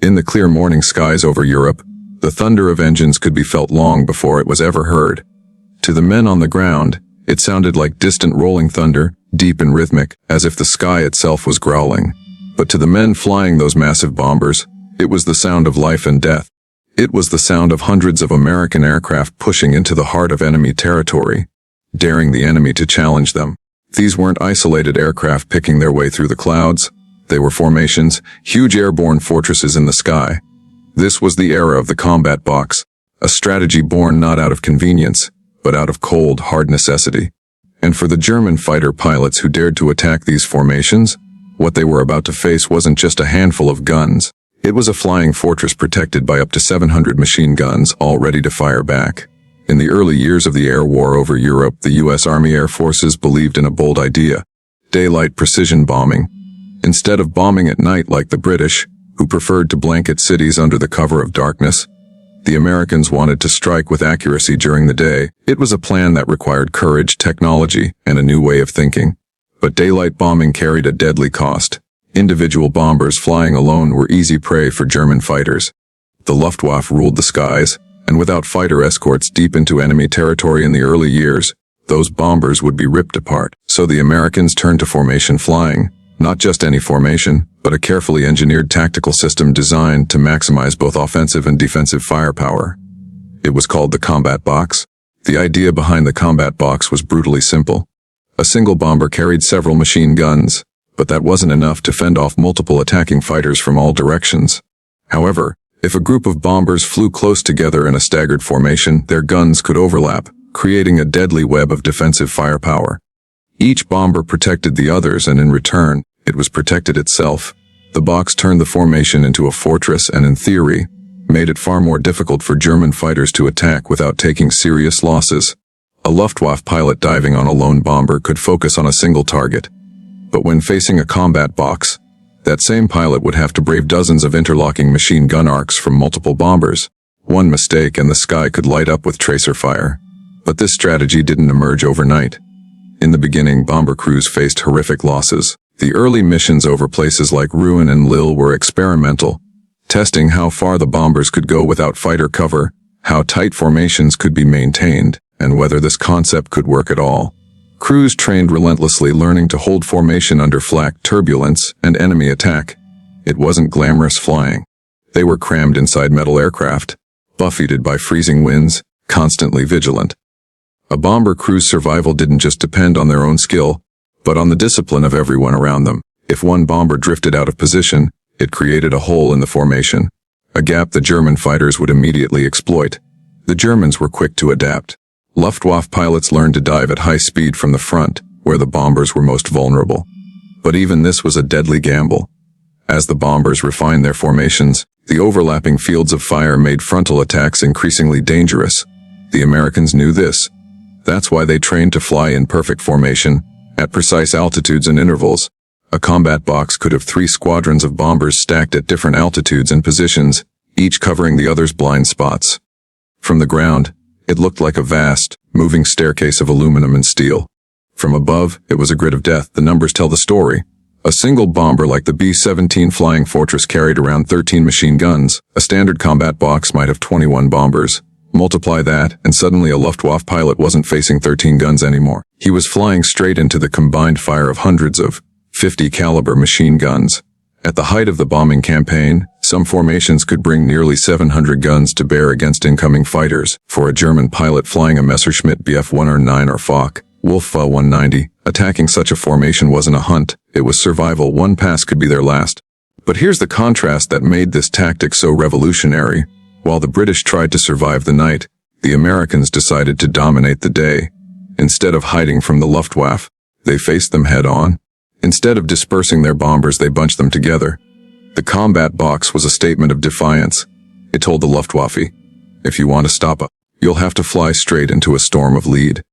In the clear morning skies over Europe, the thunder of engines could be felt long before it was ever heard. To the men on the ground, it sounded like distant rolling thunder, deep and rhythmic, as if the sky itself was growling. But to the men flying those massive bombers, it was the sound of life and death. It was the sound of hundreds of American aircraft pushing into the heart of enemy territory, daring the enemy to challenge them. These weren't isolated aircraft picking their way through the clouds. They were formations, huge airborne fortresses in the sky. This was the era of the combat box, a strategy born not out of convenience, but out of cold, hard necessity. And for the German fighter pilots who dared to attack these formations, what they were about to face wasn't just a handful of guns. It was a flying fortress protected by up to 700 machine guns, all ready to fire back. In the early years of the air war over Europe, the U.S. Army Air Forces believed in a bold idea: daylight precision bombing. Instead of bombing at night like the British, who preferred to blanket cities under the cover of darkness, the Americans wanted to strike with accuracy during the day. It was a plan that required courage, technology, and a new way of thinking. But daylight bombing carried a deadly cost. Individual bombers flying alone were easy prey for German fighters. The Luftwaffe ruled the skies, and without fighter escorts deep into enemy territory in the early years, those bombers would be ripped apart. So the Americans turned to formation flying, not just any formation, but a carefully engineered tactical system designed to maximize both offensive and defensive firepower. It was called the combat box. The idea behind the combat box was brutally simple. A single bomber carried several machine guns, but that wasn't enough to fend off multiple attacking fighters from all directions. However, if a group of bombers flew close together in a staggered formation, their guns could overlap, creating a deadly web of defensive firepower. Each bomber protected the others, and in return, it was protected itself. The box turned the formation into a fortress and, in theory, made it far more difficult for German fighters to attack without taking serious losses. A Luftwaffe pilot diving on a lone bomber could focus on a single target. But when facing a combat box, that same pilot would have to brave dozens of interlocking machine gun arcs from multiple bombers. One mistake and the sky could light up with tracer fire. But this strategy didn't emerge overnight. In the beginning, bomber crews faced horrific losses. The early missions over places like Rouen and Lille were experimental, testing how far the bombers could go without fighter cover, how tight formations could be maintained, and whether this concept could work at all. Crews trained relentlessly, learning to hold formation under flak, turbulence, and enemy attack. It wasn't glamorous flying. They were crammed inside metal aircraft, buffeted by freezing winds, constantly vigilant. A bomber crew's survival didn't just depend on their own skill, but on the discipline of everyone around them. If one bomber drifted out of position, it created a hole in the formation, a gap the German fighters would immediately exploit. The Germans were quick to adapt. Luftwaffe pilots learned to dive at high speed from the front, where the bombers were most vulnerable. But even this was a deadly gamble. As the bombers refined their formations, the overlapping fields of fire made frontal attacks increasingly dangerous. The Americans knew this. That's why they trained to fly in perfect formation, at precise altitudes and intervals. A combat box could have 3 squadrons of bombers stacked at different altitudes and positions, each covering the other's blind spots. From the ground, it looked like a vast, moving staircase of aluminum and steel. From above, it was a grid of death. The numbers tell the story. A single bomber like the B-17 Flying Fortress carried around 13 machine guns. A standard combat box might have 21 bombers. Multiply that, and suddenly a Luftwaffe pilot wasn't facing 13 guns anymore. He was flying straight into the combined fire of hundreds of 50 caliber machine guns. At the height of the bombing campaign, some formations could bring nearly 700 guns to bear against incoming fighters. For a German pilot flying a Messerschmitt Bf 109 or Foch Wolfswaffe 190, attacking such a formation wasn't a hunt, it was survival. One pass could be their last. But here's the contrast that made this tactic so revolutionary. While the British tried to survive the night, the Americans decided to dominate the day. Instead of hiding from the Luftwaffe, they faced them head-on. Instead of dispersing their bombers, they bunched them together. The combat box was a statement of defiance. It told the Luftwaffe, if you want to stop us, you'll have to fly straight into a storm of lead.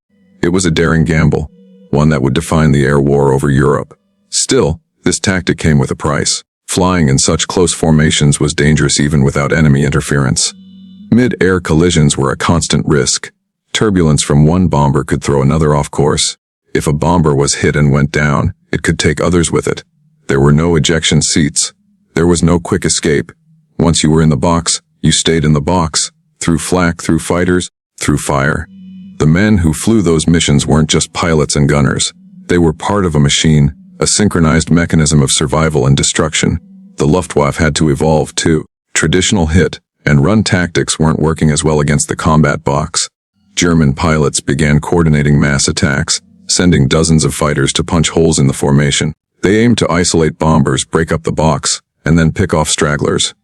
It was a daring gamble, one that would define the air war over Europe. Still, this tactic came with a price. Flying in such close formations was dangerous even without enemy interference. Mid-air collisions were a constant risk. Turbulence from one bomber could throw another off course. If a bomber was hit and went down, it could take others with it. There were no ejection seats. There was no quick escape. Once you were in the box, you stayed in the box, through flak, through fighters, through fire. The men who flew those missions weren't just pilots and gunners. They were part of a machine, a synchronized mechanism of survival and destruction. The Luftwaffe had to evolve too. Traditional hit and run tactics weren't working as well against the combat box. German pilots began coordinating mass attacks, sending dozens of fighters to punch holes in the formation. They aimed to isolate bombers, break up the box, and then pick off stragglers.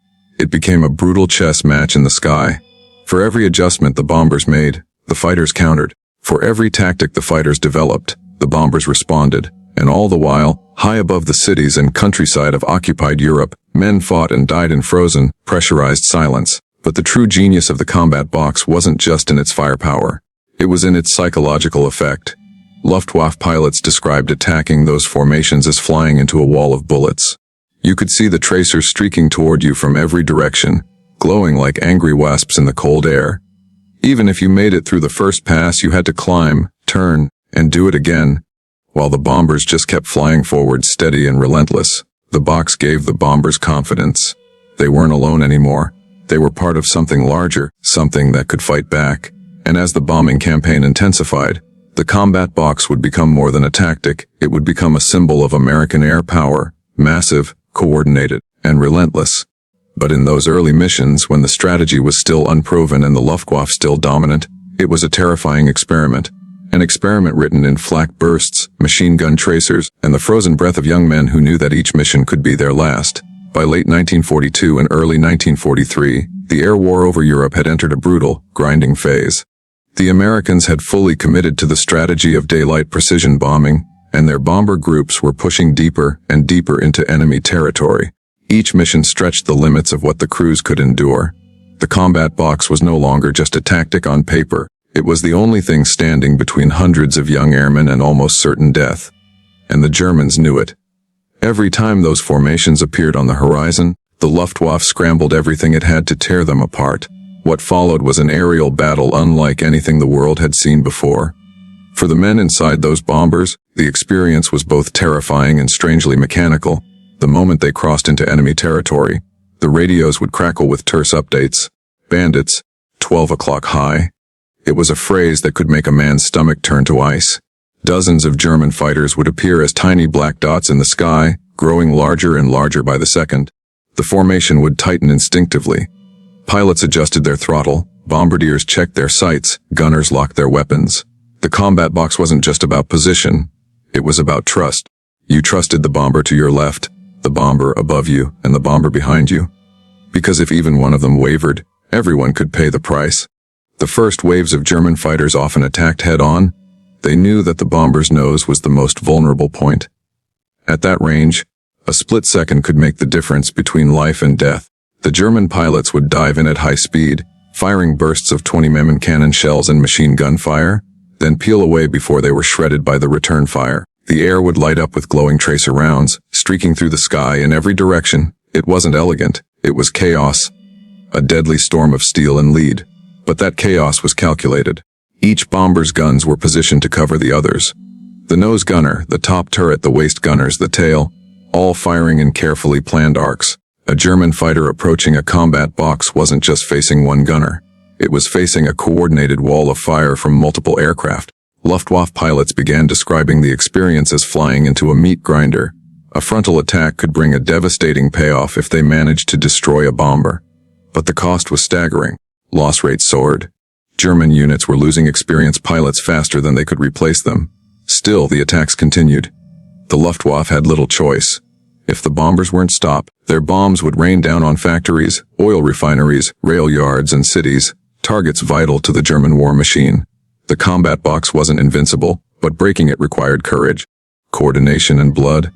It became a brutal chess match in the sky. For every adjustment the bombers made, the fighters countered. For every tactic the fighters developed, the bombers responded. And all the while, high above the cities and countryside of occupied Europe, men fought and died in frozen, pressurized silence. But the true genius of the combat box wasn't just in its firepower. It was in its psychological effect. Luftwaffe pilots described attacking those formations as flying into a wall of bullets. You could see the tracers streaking toward you from every direction, glowing like angry wasps in the cold air. Even if you made it through the first pass, you had to climb, turn, and do it again, while the bombers just kept flying forward steady and relentless. The box gave the bombers confidence. They weren't alone anymore. They were part of something larger, something that could fight back. And as the bombing campaign intensified, the combat box would become more than a tactic. It would become a symbol of American air power, massive, coordinated, and relentless. But in those early missions, when the strategy was still unproven and the Luftwaffe still dominant, it was a terrifying experiment. An experiment written in flak bursts, machine gun tracers, and the frozen breath of young men who knew that each mission could be their last. By late 1942 and early 1943, the air war over Europe had entered a brutal, grinding phase. The Americans had fully committed to the strategy of daylight precision bombing, and their bomber groups were pushing deeper and deeper into enemy territory. Each mission stretched the limits of what the crews could endure. The combat box was no longer just a tactic on paper. It was the only thing standing between hundreds of young airmen and almost certain death. And the Germans knew it. Every time those formations appeared on the horizon, the Luftwaffe scrambled everything it had to tear them apart. What followed was an aerial battle unlike anything the world had seen before. For the men inside those bombers, the experience was both terrifying and strangely mechanical. The moment they crossed into enemy territory, the radios would crackle with terse updates. Bandits, 12 o'clock high. It was a phrase that could make a man's stomach turn to ice. Dozens of German fighters would appear as tiny black dots in the sky, growing larger and larger by the second. The formation would tighten instinctively. Pilots adjusted their throttle, bombardiers checked their sights, gunners locked their weapons. The combat box wasn't just about position. It was about trust. You trusted the bomber to your left, the bomber above you, and the bomber behind you. Because if even one of them wavered, everyone could pay the price. The first waves of German fighters often attacked head-on. They knew that the bomber's nose was the most vulnerable point. At that range, a split second could make the difference between life and death. The German pilots would dive in at high speed, firing bursts of 20 mm cannon shells and machine gun fire, then peel away before they were shredded by the return fire. The air would light up with glowing tracer rounds, streaking through the sky in every direction. It wasn't elegant. It was chaos. A deadly storm of steel and lead. But that chaos was calculated. Each bomber's guns were positioned to cover the others. The nose gunner, the top turret, the waist gunners, the tail, all firing in carefully planned arcs. A German fighter approaching a combat box wasn't just facing one gunner. It was facing a coordinated wall of fire from multiple aircraft. Luftwaffe pilots began describing the experience as flying into a meat grinder. A frontal attack could bring a devastating payoff if they managed to destroy a bomber. But the cost was staggering. Loss rates soared. German units were losing experienced pilots faster than they could replace them. Still, the attacks continued. The Luftwaffe had little choice. If the bombers weren't stopped, their bombs would rain down on factories, oil refineries, rail yards, and cities, targets vital to the German war machine. The combat box wasn't invincible, but breaking it required courage, coordination, and blood.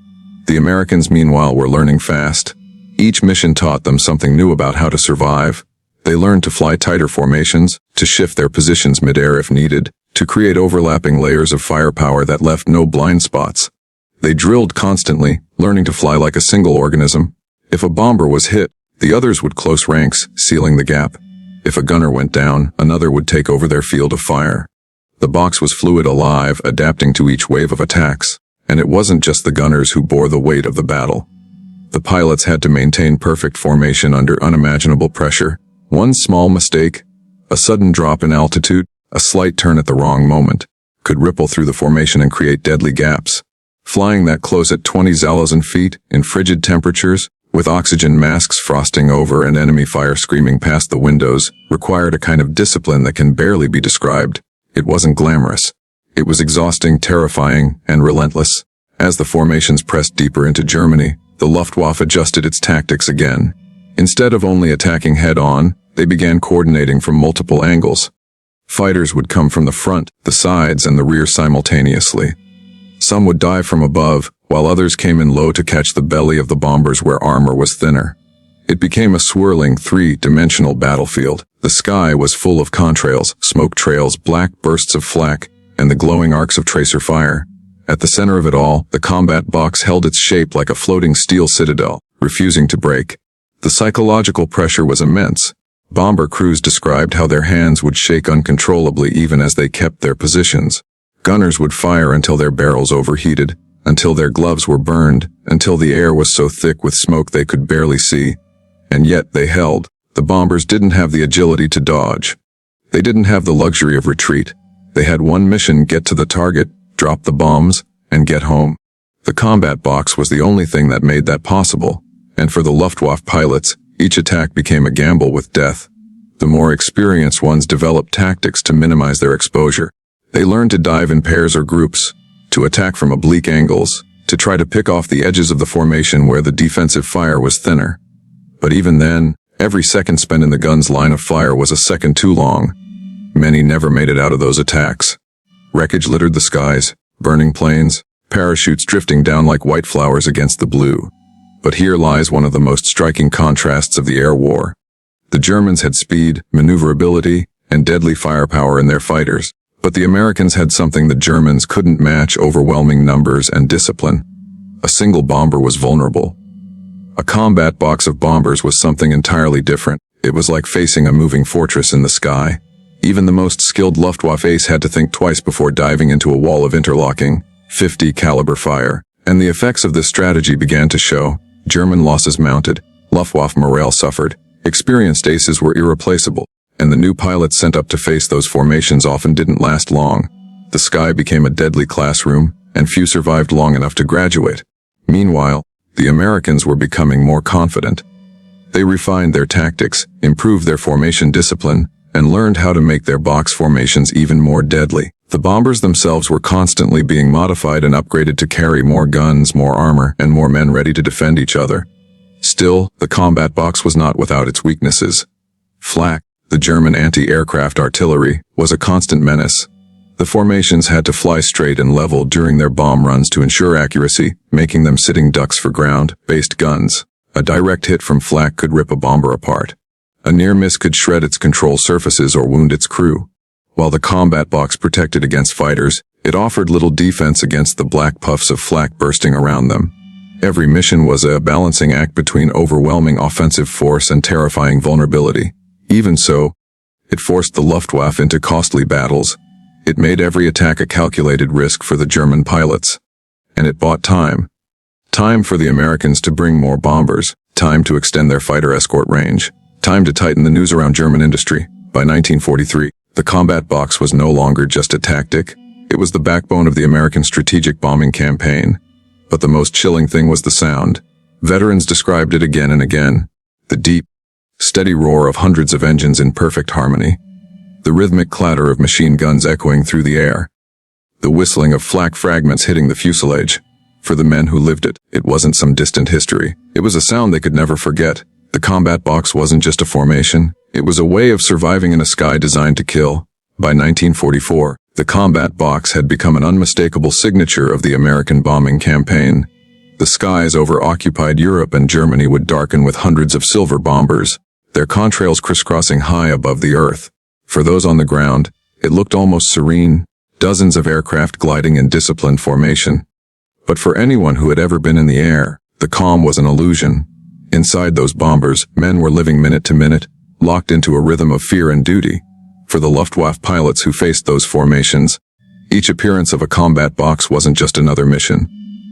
The Americans, meanwhile, were learning fast. Each mission taught them something new about how to survive. They learned to fly tighter formations, to shift their positions midair if needed, to create overlapping layers of firepower that left no blind spots. They drilled constantly, learning to fly like a single organism. If a bomber was hit, the others would close ranks, sealing the gap. If a gunner went down, another would take over their field of fire. The box was fluid, alive, adapting to each wave of attacks. And it wasn't just the gunners who bore the weight of the battle. The pilots had to maintain perfect formation under unimaginable pressure. One small mistake, a sudden drop in altitude, a slight turn at the wrong moment, could ripple through the formation and create deadly gaps. Flying that close at 20,000 feet, in frigid temperatures, with oxygen masks frosting over and enemy fire screaming past the windows, required a kind of discipline that can barely be described. It wasn't glamorous. It was exhausting, terrifying, and relentless. As the formations pressed deeper into Germany, the Luftwaffe adjusted its tactics again. Instead of only attacking head-on, they began coordinating from multiple angles. Fighters would come from the front, the sides, and the rear simultaneously. Some would dive from above, while others came in low to catch the belly of the bombers where armor was thinner. It became a swirling, three-dimensional battlefield. The sky was full of contrails, smoke trails, black bursts of flak, and the glowing arcs of tracer fire. At the center of it all, the combat box held its shape like a floating steel citadel, refusing to break. The psychological pressure was immense. Bomber crews described how their hands would shake uncontrollably even as they kept their positions. Gunners would fire until their barrels overheated, until their gloves were burned, until the air was so thick with smoke they could barely see. And yet they held. The bombers didn't have the agility to dodge. They didn't have the luxury of retreat. They had one mission: get to the target, drop the bombs, and get home. The combat box was the only thing that made that possible, and for the Luftwaffe pilots, each attack became a gamble with death. The more experienced ones developed tactics to minimize their exposure. They learned to dive in pairs or groups, to attack from oblique angles, to try to pick off the edges of the formation where the defensive fire was thinner. But even then, every second spent in the gun's line of fire was a second too long. Many never made it out of those attacks. Wreckage littered the skies, burning planes, parachutes drifting down like white flowers against the blue. But here lies one of the most striking contrasts of the air war. The Germans had speed, maneuverability, and deadly firepower in their fighters, but the Americans had something the Germans couldn't match: overwhelming numbers and discipline. A single bomber was vulnerable. A combat box of bombers was something entirely different. It was like facing a moving fortress in the sky. Even the most skilled Luftwaffe ace had to think twice before diving into a wall of interlocking, 50 caliber fire, and the effects of this strategy began to show. German losses mounted, Luftwaffe morale suffered, experienced aces were irreplaceable, and the new pilots sent up to face those formations often didn't last long. The sky became a deadly classroom, and few survived long enough to graduate. Meanwhile, the Americans were becoming more confident. They refined their tactics, improved their formation discipline, and learned how to make their box formations even more deadly. The bombers themselves were constantly being modified and upgraded to carry more guns, more armor, and more men ready to defend each other. Still, the combat box was not without its weaknesses. Flak, the German anti-aircraft artillery, was a constant menace. The formations had to fly straight and level during their bomb runs to ensure accuracy, making them sitting ducks for ground-based guns. A direct hit from flak could rip a bomber apart. A near miss could shred its control surfaces or wound its crew. While the combat box protected against fighters, it offered little defense against the black puffs of flak bursting around them. Every mission was a balancing act between overwhelming offensive force and terrifying vulnerability. Even so, it forced the Luftwaffe into costly battles. It made every attack a calculated risk for the German pilots. And it bought time. Time for the Americans to bring more bombers, time to extend their fighter escort range, time to tighten the noose around German industry. By 1943, the combat box was no longer just a tactic. It was the backbone of the American strategic bombing campaign. But the most chilling thing was the sound. Veterans described it again and again. The deep, steady roar of hundreds of engines in perfect harmony. The rhythmic clatter of machine guns echoing through the air. The whistling of flak fragments hitting the fuselage. For the men who lived it, it wasn't some distant history. It was a sound they could never forget. The combat box wasn't just a formation. It was a way of surviving in a sky designed to kill. By 1944, the combat box had become an unmistakable signature of the American bombing campaign. The skies over occupied Europe and Germany would darken with hundreds of silver bombers, their contrails crisscrossing high above the earth. For those on the ground, it looked almost serene, dozens of aircraft gliding in disciplined formation. But for anyone who had ever been in the air, the calm was an illusion. Inside those bombers, men were living minute to minute, locked into a rhythm of fear and duty. For the Luftwaffe pilots who faced those formations, each appearance of a combat box wasn't just another mission.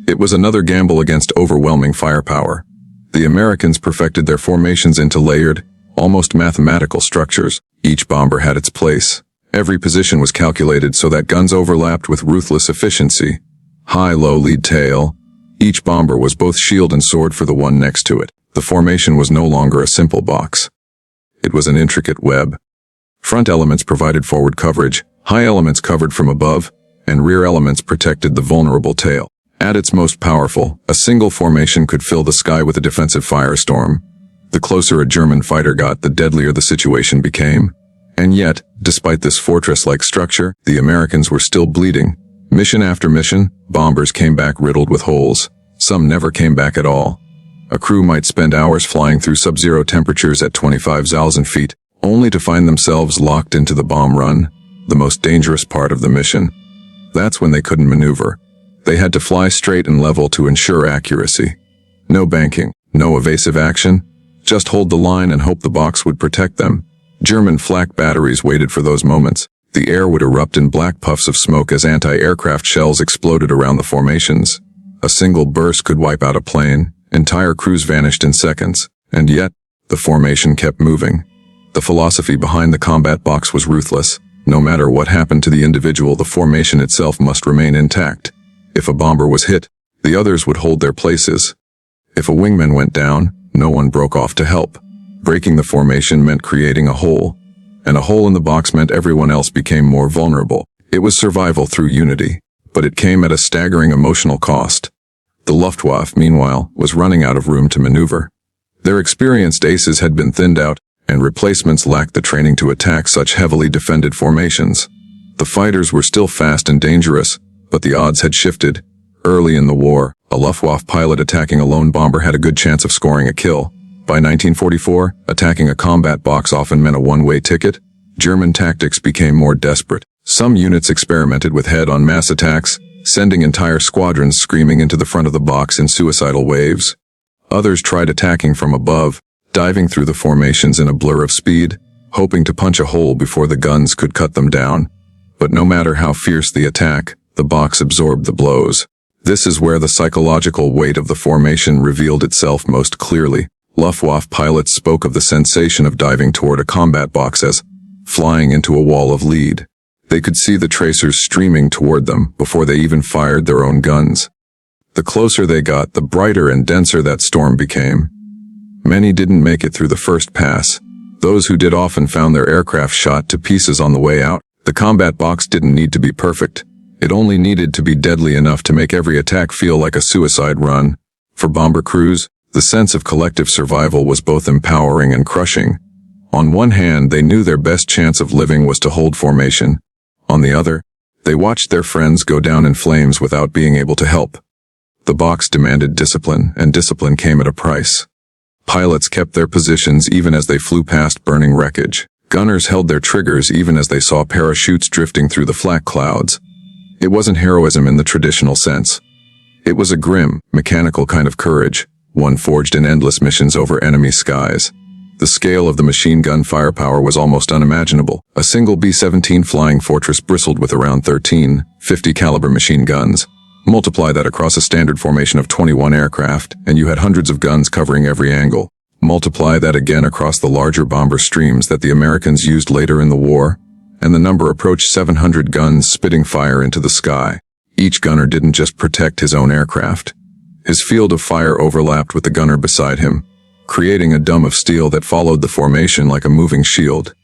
It was another gamble against overwhelming firepower. The Americans perfected their formations into layered, almost mathematical structures. Each bomber had its place. Every position was calculated so that guns overlapped with ruthless efficiency. High, low, lead, tail. Each bomber was both shield and sword for the one next to it. The formation was no longer a simple box. It was an intricate web. Front elements provided forward coverage, high elements covered from above, and rear elements protected the vulnerable tail. At its most powerful, a single formation could fill the sky with a defensive firestorm. The closer a German fighter got, the deadlier the situation became. And yet, despite this fortress-like structure, the Americans were still bleeding. Mission after mission, bombers came back riddled with holes. Some never came back at all. A crew might spend hours flying through sub-zero temperatures at 25,000 feet, only to find themselves locked into the bomb run, the most dangerous part of the mission. That's when they couldn't maneuver. They had to fly straight and level to ensure accuracy. No banking, no evasive action, just hold the line and hope the box would protect them. German flak batteries waited for those moments. The air would erupt in black puffs of smoke as anti-aircraft shells exploded around the formations. A single burst could wipe out a plane. Entire crews vanished in seconds. And yet, the formation kept moving. The philosophy behind the combat box was ruthless. No matter what happened to the individual, the formation itself must remain intact. If a bomber was hit, the others would hold their places. If a wingman went down, no one broke off to help. Breaking the formation meant creating a hole. And a hole in the box meant everyone else became more vulnerable. It was survival through unity. But it came at a staggering emotional cost. The Luftwaffe, meanwhile, was running out of room to maneuver. Their experienced aces had been thinned out, and replacements lacked the training to attack such heavily defended formations. The fighters were still fast and dangerous, but the odds had shifted. Early in the war, a Luftwaffe pilot attacking a lone bomber had a good chance of scoring a kill. By 1944, attacking a combat box often meant a one-way ticket. German tactics became more desperate. Some units experimented with head-on mass attacks, sending entire squadrons screaming into the front of the box in suicidal waves. Others tried attacking from above, diving through the formations in a blur of speed, hoping to punch a hole before the guns could cut them down. But no matter how fierce the attack, the box absorbed the blows. This is where the psychological weight of the formation revealed itself most clearly. Luftwaffe pilots spoke of the sensation of diving toward a combat box as flying into a wall of lead. They could see the tracers streaming toward them before they even fired their own guns. The closer they got, the brighter and denser that storm became. Many didn't make it through the first pass. Those who did often found their aircraft shot to pieces on the way out. The combat box didn't need to be perfect. It only needed to be deadly enough to make every attack feel like a suicide run. For bomber crews, the sense of collective survival was both empowering and crushing. On one hand, they knew their best chance of living was to hold formation. On the other, they watched their friends go down in flames without being able to help. The box demanded discipline, and discipline came at a price. Pilots kept their positions even as they flew past burning wreckage. Gunners held their triggers even as they saw parachutes drifting through the flak clouds. It wasn't heroism in the traditional sense. It was a grim, mechanical kind of courage, one forged in endless missions over enemy skies. The scale of the machine gun firepower was almost unimaginable. A single B-17 flying fortress bristled with around 13 .50 caliber machine guns. Multiply that across a standard formation of 21 aircraft, and you had hundreds of guns covering every angle. Multiply that again across the larger bomber streams that the Americans used later in the war, and the number approached 700 guns spitting fire into the sky. Each gunner didn't just protect his own aircraft. His field of fire overlapped with the gunner beside him, creating a dome of steel that followed the formation like a moving shield.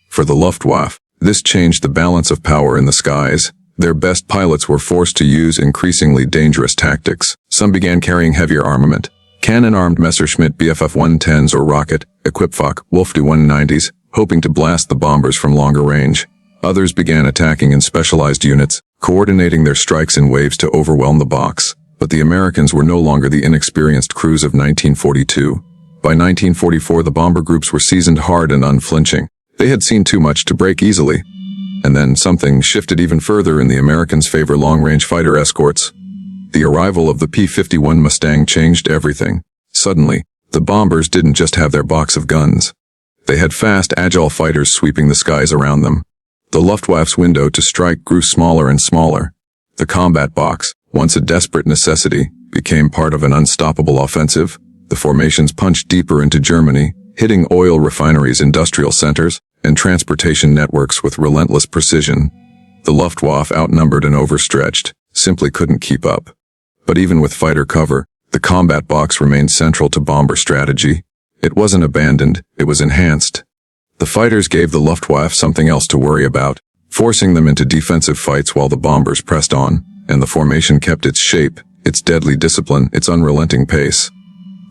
For the Luftwaffe, this changed the balance of power in the skies. Their best pilots were forced to use increasingly dangerous tactics. Some began carrying heavier armament, cannon-armed Messerschmitt Bff-110s or rocket-equipped Wolf Tu-190s, hoping to blast the bombers from longer range. Others began attacking in specialized units, coordinating their strikes in waves to overwhelm the box. But the Americans were no longer the inexperienced crews of 1942. By 1944, the bomber groups were seasoned, hard, and unflinching. They had seen too much to break easily. And then something shifted even further in the Americans' favor: long-range fighter escorts. The arrival of the P-51 Mustang changed everything. Suddenly, the bombers didn't just have their box of guns. They had fast, agile fighters sweeping the skies around them. The Luftwaffe's window to strike grew smaller and smaller. The combat box, once a desperate necessity, became part of an unstoppable offensive. The formations punched deeper into Germany, hitting oil refineries, industrial centers, and transportation networks with relentless precision. The Luftwaffe, outnumbered and overstretched, simply couldn't keep up. But even with fighter cover, the combat box remained central to bomber strategy. It wasn't abandoned, it was enhanced. The fighters gave the Luftwaffe something else to worry about, forcing them into defensive fights while the bombers pressed on, and the formation kept its shape, its deadly discipline, its unrelenting pace.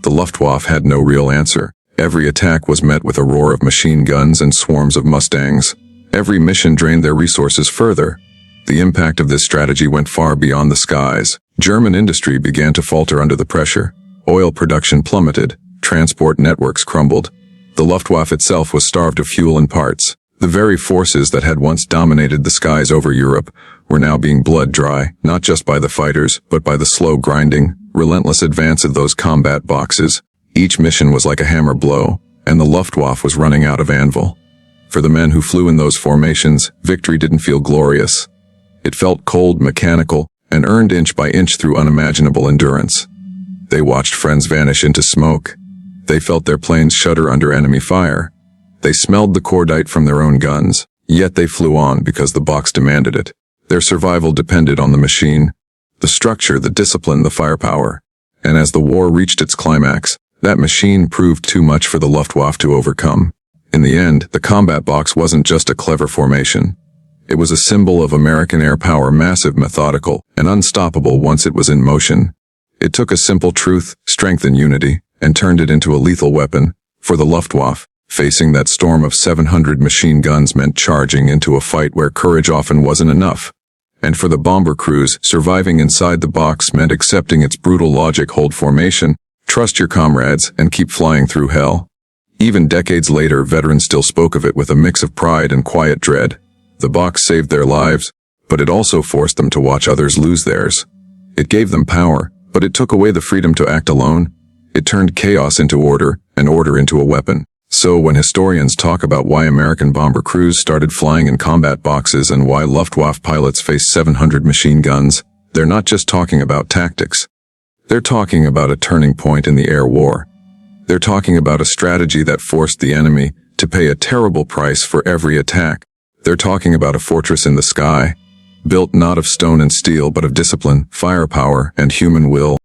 The Luftwaffe had no real answer. Every attack was met with a roar of machine guns and swarms of Mustangs. Every mission drained their resources further. The impact of this strategy went far beyond the skies. German industry began to falter under the pressure. Oil production plummeted. Transport networks crumbled. The Luftwaffe itself was starved of fuel and parts. The very forces that had once dominated the skies over Europe were now being blood dry, not just by the fighters, but by the slow grinding, relentless advance of those combat boxes. Each mission was like a hammer blow, and the Luftwaffe was running out of anvil. For the men who flew in those formations, victory didn't feel glorious. It felt cold, mechanical, and earned inch by inch through unimaginable endurance. They watched friends vanish into smoke. They felt their planes shudder under enemy fire. They smelled the cordite from their own guns, yet they flew on because the box demanded it. Their survival depended on the machine, the structure, the discipline, the firepower. And as the war reached its climax, that machine proved too much for the Luftwaffe to overcome. In the end, the combat box wasn't just a clever formation. It was a symbol of American air power, massive, methodical, and unstoppable once it was in motion. It took a simple truth, strength and unity, and turned it into a lethal weapon. For the Luftwaffe, facing that storm of 700 machine guns meant charging into a fight where courage often wasn't enough. And for the bomber crews, surviving inside the box meant accepting its brutal logic: hold formation, trust your comrades, and keep flying through hell. Even decades later, veterans still spoke of it with a mix of pride and quiet dread. The box saved their lives, but it also forced them to watch others lose theirs. It gave them power, but it took away the freedom to act alone. It turned chaos into order, and order into a weapon. So when historians talk about why American bomber crews started flying in combat boxes and why Luftwaffe pilots faced 700 machine guns, they're not just talking about tactics. They're talking about a turning point in the air war. They're talking about a strategy that forced the enemy to pay a terrible price for every attack. They're talking about a fortress in the sky, built not of stone and steel but of discipline, firepower, and human will.